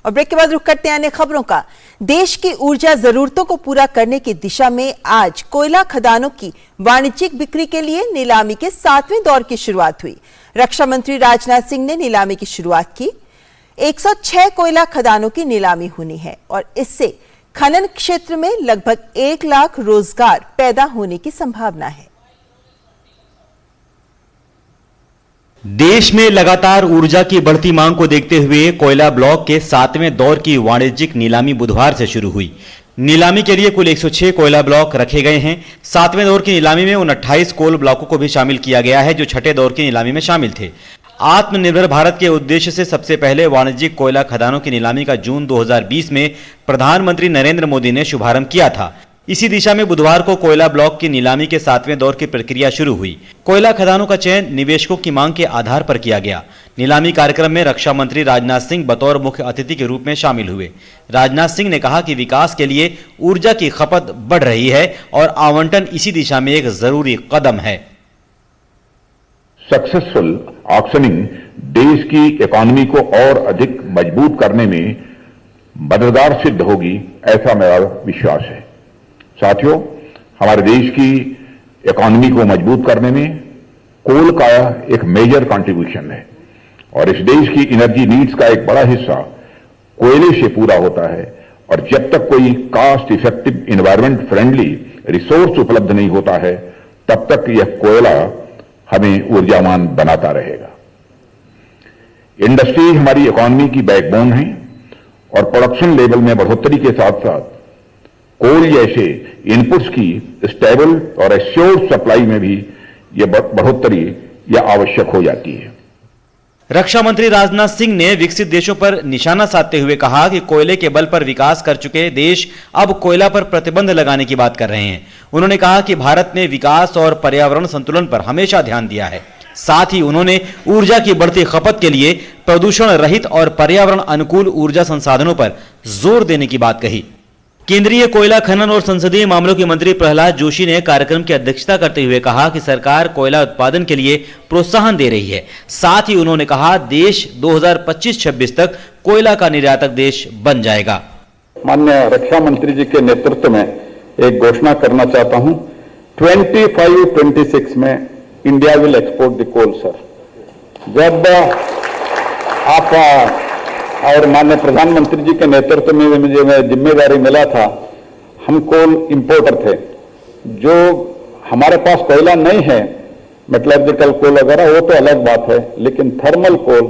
और ब्रेक के बाद रुख करते हैं अन्य खबरों का। देश की ऊर्जा जरूरतों को पूरा करने की दिशा में आज कोयला खदानों की वाणिज्यिक बिक्री के लिए नीलामी के 7वें दौर की शुरुआत हुई। रक्षा मंत्री राजनाथ सिंह ने नीलामी की शुरुआत की। 106 कोयला खदानों की नीलामी होनी है और इससे खनन क्षेत्र में लगभग 1 लाख रोजगार पैदा होने की संभावना है। देश में लगातार ऊर्जा की बढ़ती मांग को देखते हुए कोयला ब्लॉक के 7वें दौर की वाणिज्यिक नीलामी बुधवार से शुरू हुई। नीलामी के लिए कुल 106 कोयला ब्लॉक रखे गए हैं। 7वें दौर की नीलामी में उन 28 कोल ब्लॉकों को भी शामिल किया गया है जो छठे दौर की नीलामी में शामिल थे। आत्मनिर्भर भारत के उद्देश्य से सबसे पहले वाणिज्यिक कोयला खदानों की नीलामी का जून 2020 में प्रधानमंत्री नरेंद्र मोदी ने शुभारंभ किया था। इसी दिशा में बुधवार को कोयला ब्लॉक की नीलामी के 7वें दौर की प्रक्रिया शुरू हुई। कोयला खदानों का चयन निवेशकों की मांग के आधार पर किया गया। नीलामी कार्यक्रम में रक्षा मंत्री राजनाथ सिंह बतौर मुख्य अतिथि के रूप में शामिल हुए। राजनाथ सिंह ने कहा कि विकास के लिए ऊर्जा की खपत बढ़ रही है और आवंटन इसी दिशा में एक जरूरी कदम है। सक्सेसफुल ऑक्शनिंग देश की इकोनॉमी को और अधिक मजबूत करने में मददगार सिद्ध होगी, ऐसा मेरा विश्वास है। साथियों, हमारे देश की इकोनॉमी को मजबूत करने में कोल का एक मेजर कंट्रीब्यूशन है और इस देश की एनर्जी नीड्स का एक बड़ा हिस्सा कोयले से पूरा होता है और जब तक कोई cost effective environment friendly resource उपलब्ध नहीं होता है तब तक यह कोयला हमें ऊर्जावान बनाता रहेगा। इंडस्ट्री हमारी इकोनॉमी की बैकबोन है और प्रोडक्शन लेवल में बढ़ोतरी के साथ साथ कोल जैसे इनपुट्स की स्टेबल और एश्योर्ड सप्लाई में भी यह बढ़ोतरी यह आवश्यक हो जाती है। रक्षा मंत्री राजनाथ सिंह ने विकसित देशों पर निशाना साधते हुए कहा कि कोयले के बल पर विकास कर चुके देश अब कोयला पर प्रतिबंध लगाने की बात कर रहे हैं। उन्होंने कहा कि भारत ने विकास और पर्यावरण संतुलन पर हमेशा ध्यान दिया है। साथ ही उन्होंने ऊर्जा की बढ़ती खपत के लिए प्रदूषण रहित और पर्यावरण अनुकूल ऊर्जा संसाधनों पर जोर देने की बात कही। केंद्रीय कोयला खनन और संसदीय मामलों के मंत्री प्रहलाद जोशी ने कार्यक्रम की अध्यक्षता करते हुए कहा कि सरकार कोयला उत्पादन के लिए प्रोत्साहन दे रही है। साथ ही उन्होंने कहा देश 2025-26 तक कोयला का निर्यातक देश बन जाएगा। माननीय रक्षा मंत्री जी के नेतृत्व में एक घोषणा करना चाहता हूं, 25-26 में India will export the coal. Sir, जब आप और माननीय प्रधानमंत्री जी के नेतृत्व में मुझे जिम्मेदारी मिला था, हम कोल इंपोर्टर थे। जो हमारे पास कोयला नहीं है, मेटलर्जिकल कोल वगैरह, वो तो अलग बात है, लेकिन थर्मल कोल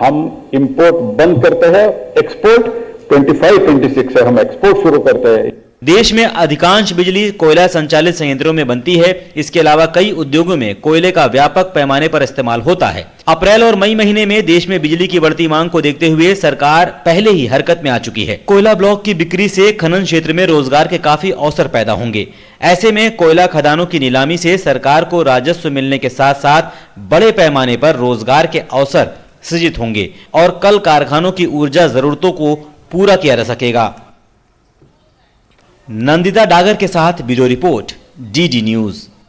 हम इंपोर्ट बंद करते हैं, एक्सपोर्ट 25-26 से हम एक्सपोर्ट शुरू करते हैं। देश में अधिकांश बिजली कोयला संचालित संयंत्रों में बनती है। इसके अलावा कई उद्योगों में कोयले का व्यापक पैमाने पर इस्तेमाल होता है। अप्रैल और मई महीने में देश में बिजली की बढ़ती मांग को देखते हुए सरकार पहले ही हरकत में आ चुकी है। कोयला ब्लॉक की बिक्री से खनन क्षेत्र में रोजगार के काफी अवसर पैदा होंगे। ऐसे में कोयला खदानों की नीलामी से सरकार को राजस्व मिलने के साथ साथ बड़े पैमाने पर रोजगार के अवसर सृजित होंगे और कल कारखानों की ऊर्जा जरूरतों को पूरा किया जा सकेगा। नंदिता डागर के साथ ब्यूरो रिपोर्ट, डीडी न्यूज।